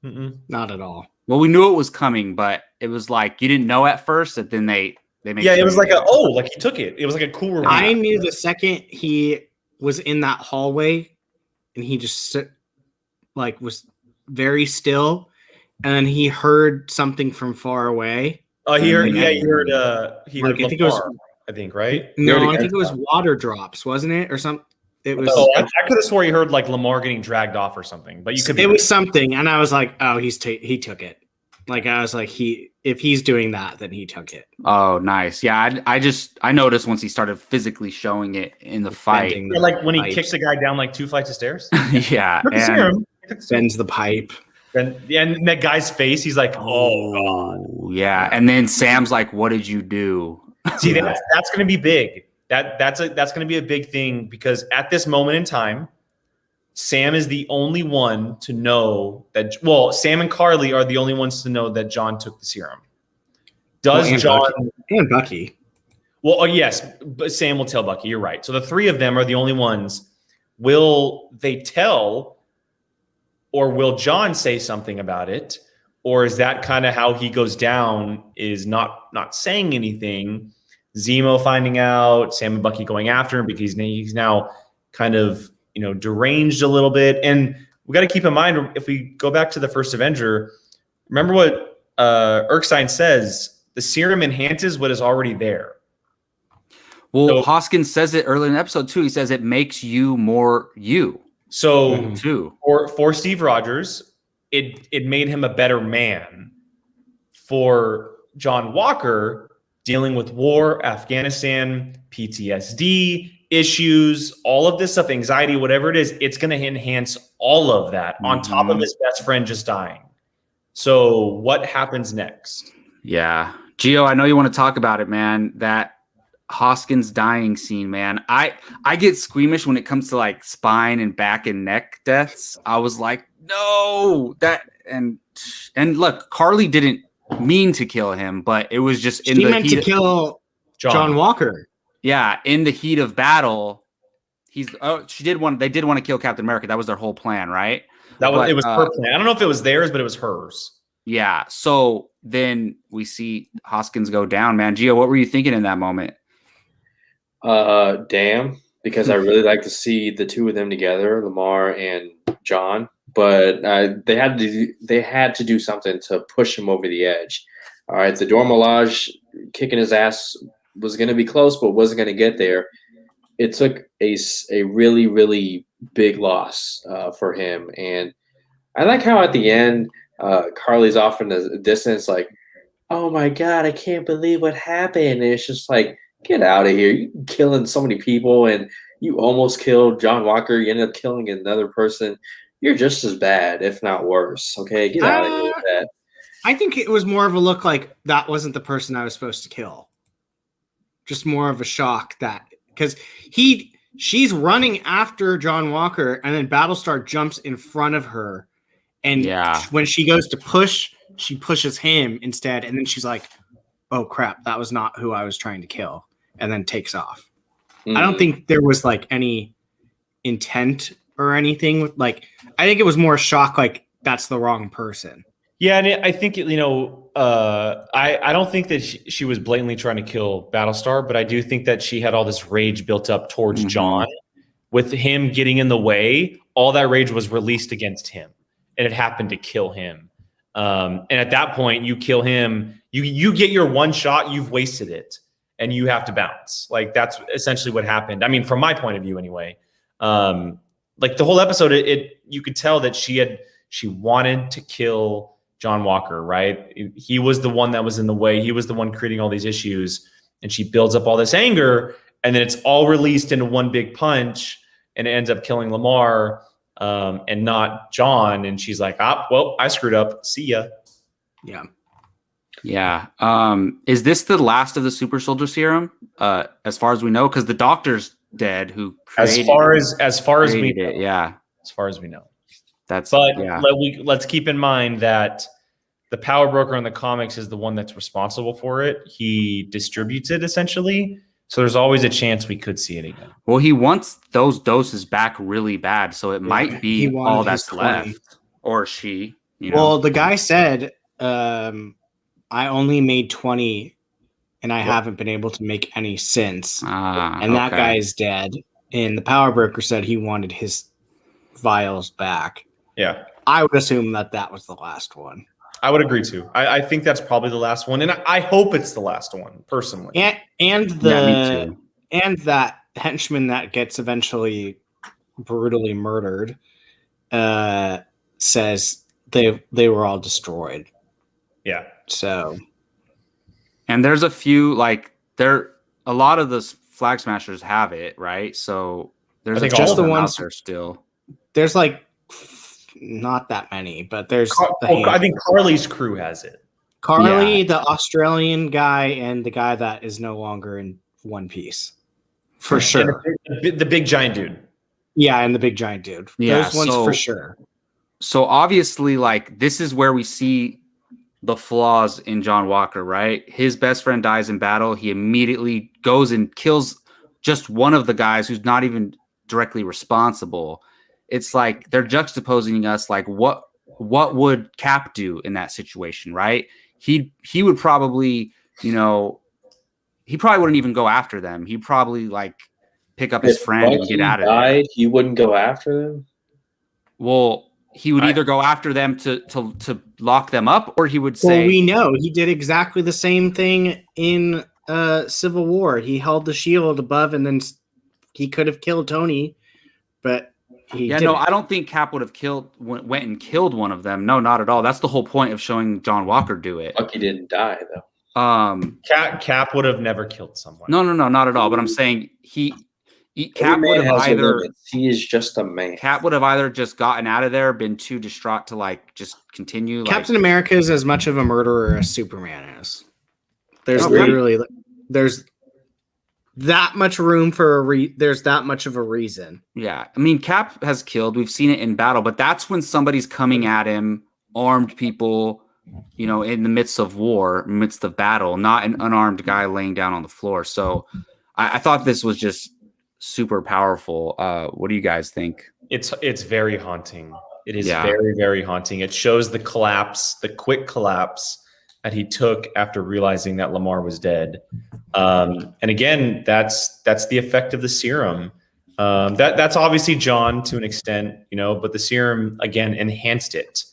Not at all. Well, we knew it was coming, but it was like you didn't know at first that then they They make Yeah, it sure was you like get it. like he took it. It was like a cool reveal. I knew the second he was in that hallway and he just was very still, and then he heard something from far away. He heard. Like, Yeah, he heard. He heard. I think it was. Lamar, I think right. No, I think it was water drops, wasn't it, or something? It was. Oh, I could have swore he heard like Lamar getting dragged off or something. But you could. It was something, and I was like, "Oh, he took it." Like I was like, if he's doing that, then he took it. Oh, nice. Yeah, I noticed once he started phically showing it in the fight. Like when he kicks a guy down like 2 flights of stairs. Yeah, and bends the pipe. And that guy's face, he's like, "Oh God." Yeah, and then Sam's like, "What did you do?" See, that's going to be big. That's going to be a big thing because at this moment in time, Sam is the only one to know that. Well, Sam and Carly are the only ones to know that John took the serum. Does John and Bucky? Well, oh, yes, but Sam will tell Bucky. You're right. So the three of them are the only ones. Will they tell, or will John say something about it, or is that kind of how he goes down? Is not saying anything. Zemo finding out, Sam and Bucky going after him because he's now kind of deranged a little bit. And we got to keep in mind, if we go back to the first Avenger, remember what Erskine says, the serum enhances what is already there. Well, Hoskins says it early in the episode too. He says it makes you more you. So too. For Steve Rogers, it made him a better man. For John Walker, dealing with war, Afghanistan, PTSD, issues, all of this stuff, anxiety, whatever it is, it's going to enhance all of that on top of his best friend just dying. So what happens next? Yeah. Gio, I know you want to talk about it, man. That Hoskins dying scene, man. I get squeamish when it comes to like spine and back and neck deaths. I was like, no, that and look, Carly didn't mean to kill him, but it was just she meant to kill John Walker. Yeah, in the heat of battle, they did want to kill Captain America. That was their whole plan, right? It was her plan. I don't know if it was theirs, but it was hers. Yeah. So then we see Hoskins go down, man. Gio, what were you thinking in that moment? Damn, because I really like to see the two of them together, Lamar and John. But they had to do something to push him over the edge. All right, the Dora Milaje kicking his ass was going to be close, but wasn't going to get there. It took a really, really big loss for him. And I like how at the end, Carly's off in the distance, like, oh my God, I can't believe what happened. And it's just like, get out of here. You're killing so many people, and you almost killed John Walker. You ended up killing another person. You're just as bad, if not worse. Okay, get out of here with that. I think it was more of a look like that wasn't the person I was supposed to kill. Just more of a shock that because she's running after John Walker, and then Battlestar jumps in front of her, and when she goes to push, she pushes him instead, and then she's like, "Oh crap, that was not who I was trying to kill," and then takes off. I don't think there was like any intent or anything. Like I think it was more shock, like that's the wrong person. Yeah, and I think I don't think that she was blatantly trying to kill Battlestar, but I do think that she had all this rage built up towards John. With him getting in the way, all that rage was released against him, and it happened to kill him. And at that point, you kill him, you get your one shot, you've wasted it, and you have to bounce. Like that's essentially what happened. I mean, from my point of view, anyway. Like the whole episode, you could tell that she wanted to kill John Walker, right? He was the one that was in the way. He was the one creating all these issues, and she builds up all this anger, and then it's all released into one big punch, and it ends up killing Lamar and not John. And she's like, well, I screwed up. See ya. Yeah. Yeah. Is this the last of the super soldier serum? As far as we know, because the doctor's dead who created as far as we know. Yeah. As far as we know. Let's keep in mind that the power broker in the comics is the one that's responsible for it. He distributes it essentially. So there's always a chance we could see it again. Well, he wants those doses back really bad. So it might be all that's left. Or she. Well, the guy said, I only made 20 and I haven't been able to make any since. And that Okay. guy is dead. And the power broker said he wanted his vials back. Yeah. I would assume that was the last one. I would agree too. I think that's probably the last one, and I hope it's the last one personally. And that henchman that gets eventually brutally murdered says they were all destroyed. Yeah. So, and there's a few a lot of the flag smashers have it, right? So there's just the ones out there still. There's not that many, but there's. I think Carly's crew has it. Carly, the Australian guy, and the guy that is no longer in One Piece, for sure. The big giant dude. Yeah, and the big giant dude. Yeah, those ones for sure. So obviously, this is where we see the flaws in John Walker, right? His best friend dies in battle. He immediately goes and kills just one of the guys who's not even directly responsible. It's like they're juxtaposing us what would Cap do in that situation, right? He would probably, he probably wouldn't even go after them. He'd probably pick up his friend and get out of there. He wouldn't go after them? Well, he would either go after them to lock them up, or he would say... Well, we know he did exactly the same thing in Civil War. He held the shield above, and then he could have killed Tony, but he didn't. No, I don't think Cap would have went and killed one of them. No, not at all. That's the whole point of showing John Walker do it. Bucky didn't die, though. Cap would have never killed someone. No, not at all. But I'm saying Cap would have either... He is just a man. Cap would have either just gotten out of there, been too distraught to just continue. Captain America is as much of a murderer as Superman is. There's there's that much room for there's that much of a reason. Yeah, I mean, Cap has killed. We've seen it in battle, but that's when somebody's coming at him, armed people, in the midst of war, midst of battle, not an unarmed guy laying down on the floor. So I thought this was just super powerful. What do you guys think? It's very haunting. It is very, very haunting. It shows the quick collapse that he took after realizing that Lamar was dead. And again, that's the effect of the serum. That's obviously John to an extent, but the serum again enhanced it.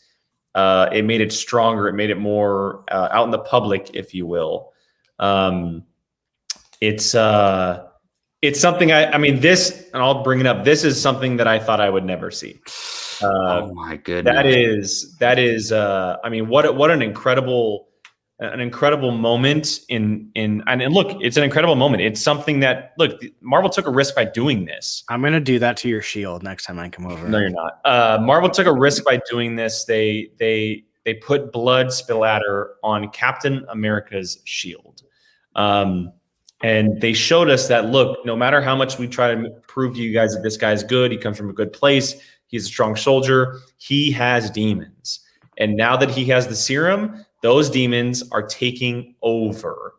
It made it stronger. It made it more out in the public, if you will. It's something I mean, this, and I'll bring it up. This is something that I thought I would never see. Oh my goodness. That is, I mean, what an incredible moment and look, it's an incredible moment. It's something that, look, Marvel took a risk by doing this. I'm going to do that to your shield next time I come over. No, you're not. Marvel took a risk by doing this. They put blood splatter on Captain America's shield. And they showed us that, look, no matter how much we try to prove to you guys that this guy's good, he comes from a good place, he's a strong soldier, he has demons. And now that he has the serum, those demons are taking over.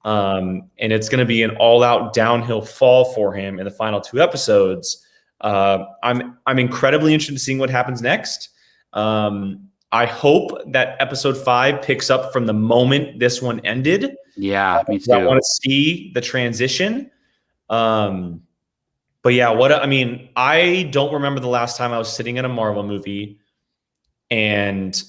And it's going to be an all-out downhill fall for him in the final 2 episodes. I'm incredibly interested in seeing what happens next. I hope that episode 5 picks up from the moment this one ended. Yeah, me too. I want to see the transition. But yeah, I don't remember the last time I was sitting in a Marvel movie and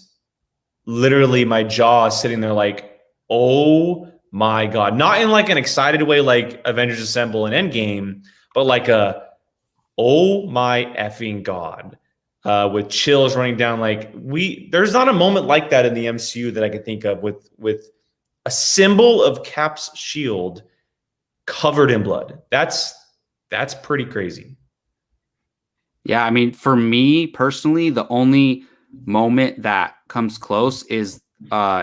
literally my jaw is sitting there like, oh my God. Not in an excited way like Avengers Assemble and Endgame, but like oh my effing God. With chills running down. There's not a moment like that in the MCU that I can think of with a symbol of Cap's shield covered in blood. That's pretty crazy. Yeah, I mean, for me personally, the only moment that comes close is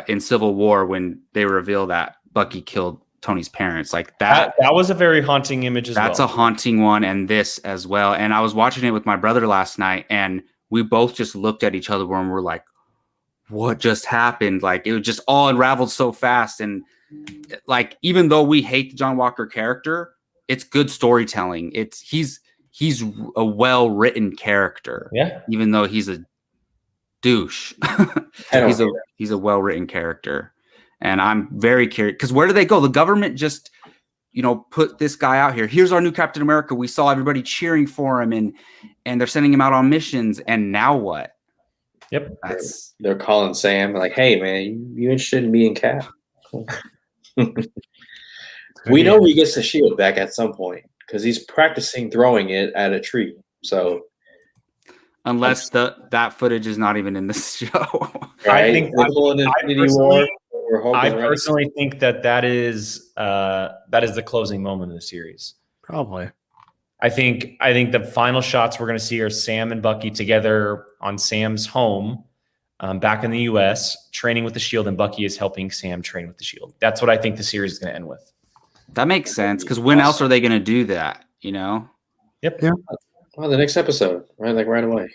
in Civil War when they reveal that Bucky killed Tony's parents. That was a very haunting image as well. That's a haunting one, and this as well. And I was watching it with my brother last night, and we both just looked at each other and we're like, what just happened? It was just all unraveled so fast. And even though we hate the John Walker character, it's good storytelling. He's a well-written character. Yeah. Even though he's a douche. He's a well-written character. And I'm very curious because where do they go? The government just, put this guy out here. Here's our new Captain America. We saw everybody cheering for him, and they're sending him out on missions. And now what? Yep. They're calling Sam like, "Hey, man, you interested in being Cap?" Cool. We know he gets the shield back at some point because he's practicing throwing it at a tree. So, unless that footage is not even in this show, right? I personally think that is the closing moment of the series. Probably. I think the final shots we're going to see are Sam and Bucky together on Sam's home, back in the U.S., training with the Shield, and Bucky is helping Sam train with the Shield. That's what I think the series is going to end with. That makes sense because when else are they going to do that? Yep. Yeah. Well, the next episode, right? Like right away.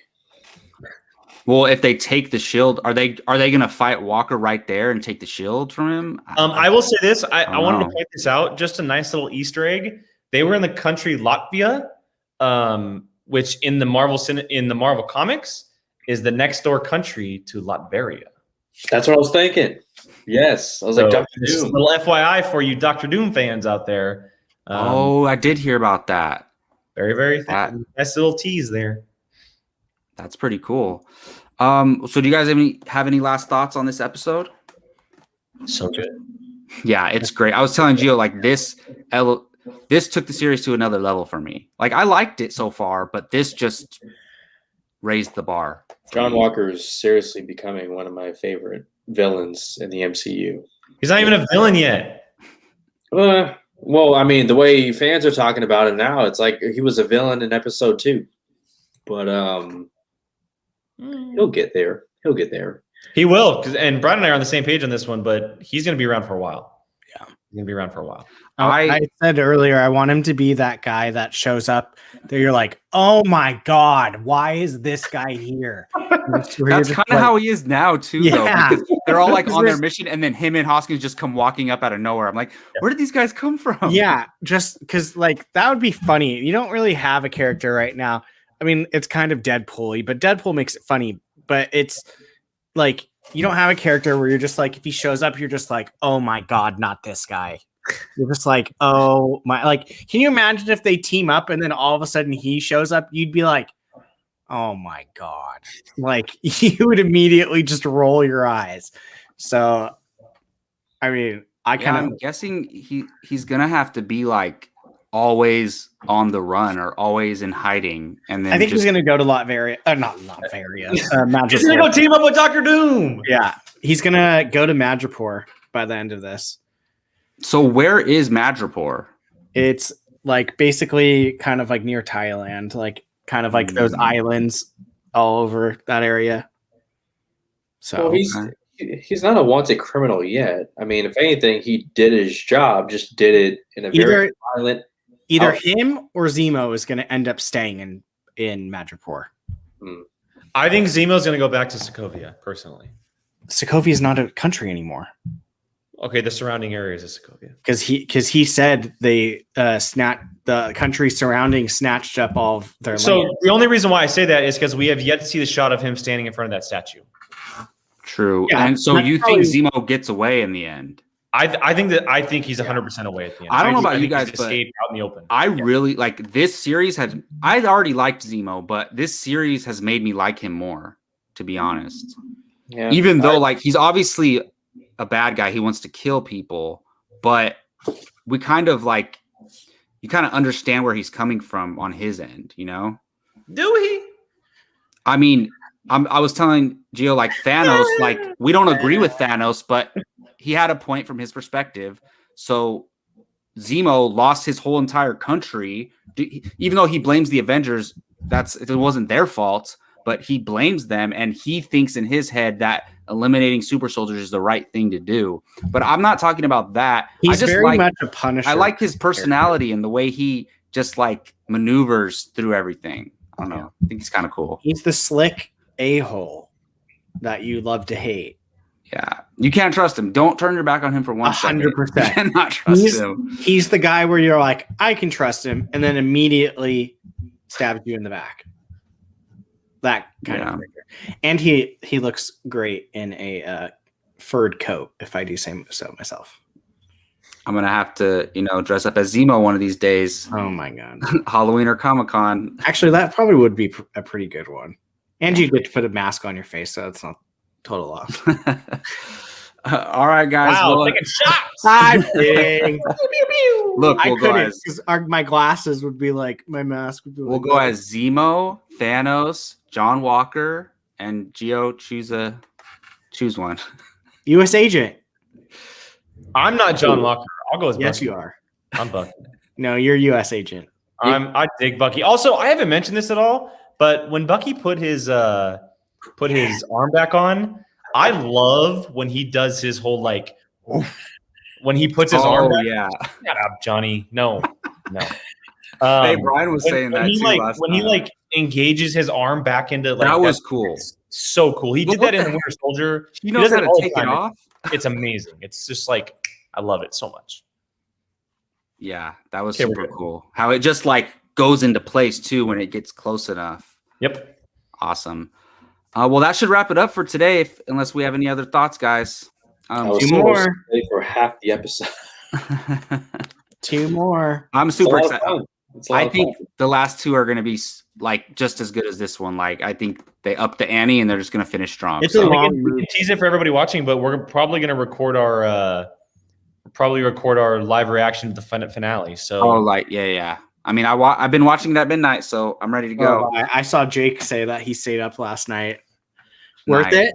Well, if they take the Shield, are they going to fight Walker right there and take the Shield from him? I will say this. I wanted to point this out. Just a nice little Easter egg. They were in the country Latvia, which in the Marvel comics is the next door country to Latveria. That's what I was thinking. Yes, I was like, Dr. Doom. Little FYI for you Dr. Doom fans out there. I did hear about that. Very, very nice little tease there. That's pretty cool. So do you guys have any last thoughts on this episode? So good. Yeah, it's great. I was telling Gio, like this took the series to another level for me. Like I liked it so far, but this just raised the bar. John Walker is seriously becoming one of my favorite villains in the MCU. He's not even a villain yet. Well, I mean, the way fans are talking about it now, it's like he was a villain in episode 2. But he'll get there. He will, and Brian and I are on the same page on this one, but he's going to be around for a while. Yeah, he's going to be around for a while. I said earlier, I want him to be that guy that shows up that you're like, oh my God, why is this guy here? That's kind of how he is now too, though. Because they're all like on their mission, and then him and Hoskins just come walking up out of nowhere. I'm like, where did these guys come from? Yeah, just because like that would be funny. You don't really have a character right now. I mean, it's kind of Deadpool-y, but Deadpool makes it funny. But it's like you don't have a character where you're just like, if he shows up, you're just like, oh my God, not this guy. You're just like, oh my, like, can you imagine if they team up and then all of a sudden he shows up? You'd be like, oh my God. Like, you would immediately just roll your eyes. So, I mean, I'm guessing he's going to have to be like always on the run or always in hiding. And then I think he's going to go to Latveria. Not Latveria. He's going to go team up with Dr. Doom. Yeah. He's going to go to Madripoor by the end of this. So where is Madripoor? It's like basically kind of like near Thailand, like kind of like those islands all over that area. So he's not a wanted criminal yet. I mean, if anything, he did his job, just did it in a very violent. Either him or Zemo is going to end up staying in Madripoor. I think Zemo's going to go back to Sokovia, personally. Sokovia is not a country anymore. Okay, the surrounding areas of Sokovia. Because he said they the country surrounding snatched up all of their land. So the only reason why I say that is because we have yet to see the shot of him standing in front of that statue. True. Yeah, and so you think Zemo gets away in the end? I think he's 100% away at the end. I don't know about you guys, but escaped out in the open. I really like this series. I'd already liked Zemo, but this series has made me like him more, to be honest. Yeah, even though like he's obviously a bad guy, he wants to kill people, but we kind of like you kind of understand where he's coming from on his end, you know? Do he? I mean, I was telling Gio like Thanos, like we don't agree with Thanos, but he had a point from his perspective. So Zemo lost his whole entire country, even though he blames the Avengers. It wasn't their fault, but he blames them, and he thinks in his head that eliminating super soldiers is the right thing to do. But I'm not talking about that. He's very much a Punisher. I like his personality and the way he just like maneuvers through everything. I don't know. I think he's kind of cool. He's the slick a-hole that you love to hate. Yeah, you can't trust him. Don't turn your back on him for 1 second. 100%. You cannot trust him. He's the guy where you're like, I can trust him, and then immediately stabs you in the back. That kind of character. And he looks great in a furred coat, if I do say so myself. I'm gonna have to, dress up as Zemo one of these days. Oh my god! Halloween or Comic-Con. Actually, that probably would be a pretty good one. And you get to put a mask on your face, so it's not total loss. All right, guys. Wow, well, taking shots. I'm kidding. look, I we'll go couldn't as because my glasses would be like my mask would be. we'll like go that. as Zemo, Thanos, John Walker, and Gio. Choose one. U.S. agent. I'm not John Walker. I'll go as Yes, Bucky. you are. I'm Bucky. No, you're U.S. agent. I dig Bucky. Also, I haven't mentioned this at all, but when Bucky put his arm back on, I love when he does his whole like when he puts his arm back. Yeah. Shut up, Johnny. No. Hey, Brian was saying that he too last when time. he engages his arm back into like That was cool. So cool. He did that in the Winter Soldier. He knows does how it to all the take it time. off. It's amazing. It's just like I love it so much. Yeah, that was Okay, we're super good. cool. How it just like goes into place too when it gets close enough. Yep. Awesome. Well, that should wrap it up for today, unless we have any other thoughts, guys. I was Two so more. ready for half the episode. 2 more. I'm It's a super lot of excited. fun. It's a lot I of think fun. the last two are going to be like just as good as this one. Like I think they up the ante and they're just going to finish strong. It's So- a We long can movie. tease it for everybody watching, but we're probably going to record our live reaction to the finale. So Oh, like yeah. I mean, I've been watching it at midnight, so I'm ready to go. Oh, I saw Jake say that he stayed up last night. Worth Nice. it?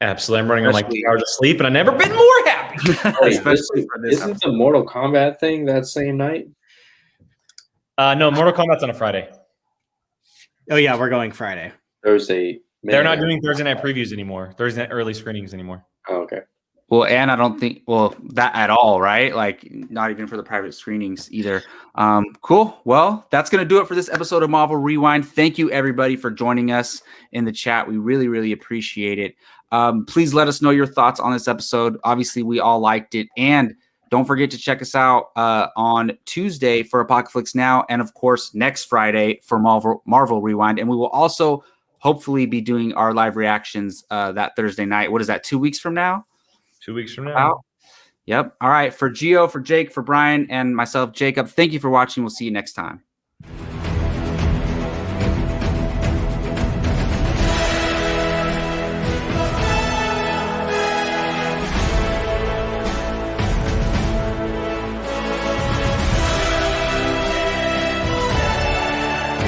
absolutely, I'm running on like Especially- 2 hours of sleep, and I've never been more happy. Wait, Especially for this isn't the Mortal Kombat thing that same night? No, Mortal Kombat's on a Friday. Oh yeah, we're going Friday. Thursday. They're not doing Thursday night previews anymore. Thursday night early screenings anymore. Oh, okay. Well, and I don't think that at all, right? Like not even for the private screenings either. Cool. Well, that's gonna do it for this episode of Marvel Rewind. Thank you everybody for joining us in the chat. We really, really appreciate it. Please let us know your thoughts on this episode. Obviously, we all liked it, and don't forget to check us out on Tuesday for Apocaflix Now, and of course next Friday for Marvel Rewind. And we will also hopefully be doing our live reactions that Thursday night. What is that? 2 weeks from now? 2 weeks from now. Wow. Yep. All right. For Gio, for Jake, for Brian, and myself, Jacob, thank you for watching. We'll see you next time.